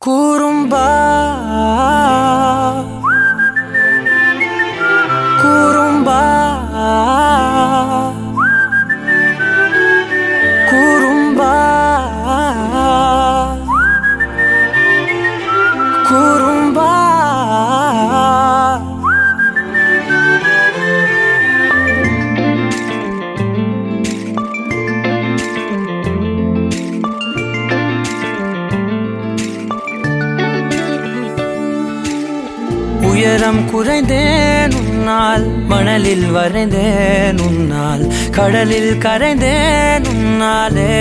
குறும்பா குறும்பா குறும்பா குறும்பா உயரம் குறைந்தேன் உன்னால், மணலில் வரைந்தேன் உன்னால், கடலில் கரைந்தேன் உன்னாலே,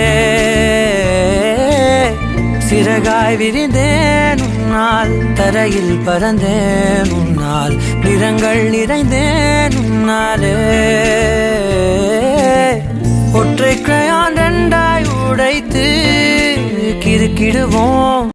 சிறகாய் விரிந்தேன் உன்னால், தரையில் பறந்தேன் உன்னால், நிறங்கள் நிறைந்தேன் உன்னாலே, ஒற்றை கிரையான் ரெண்டாய் உடைத்து கிறுக்கிடுவோம்.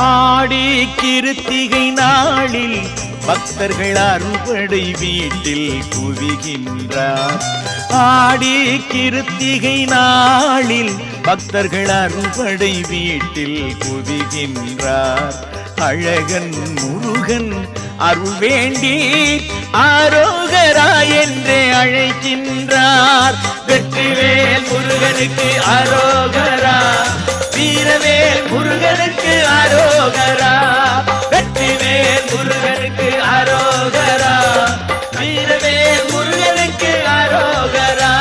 ஆடி கிருத்திகை நாளில் பக்தர்கள் அறுபடை வீட்டில் குவிகின்றார். ஆடி கிருத்திகை நாளில் பக்தர்கள் அறுபடை வீட்டில் குவிகின்றார். அழகன் முருகன் அருள் வேண்டி ஆரோகரா என்றே அழைக்கின்றார். வெற்றிவேல் முருகனுக்கு அரோகரா, வீரவேல் முருகனுக்கு அரோகரா, வெற்றிவேல் முருகனுக்கு அரோகரா, வீரவேல் முருகனுக்கு அரோகரா.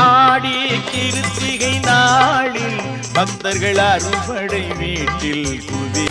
ஆடி கிருத்திகை நாளில் பக்தர்கள் அறுபடை வீட்டில் குவி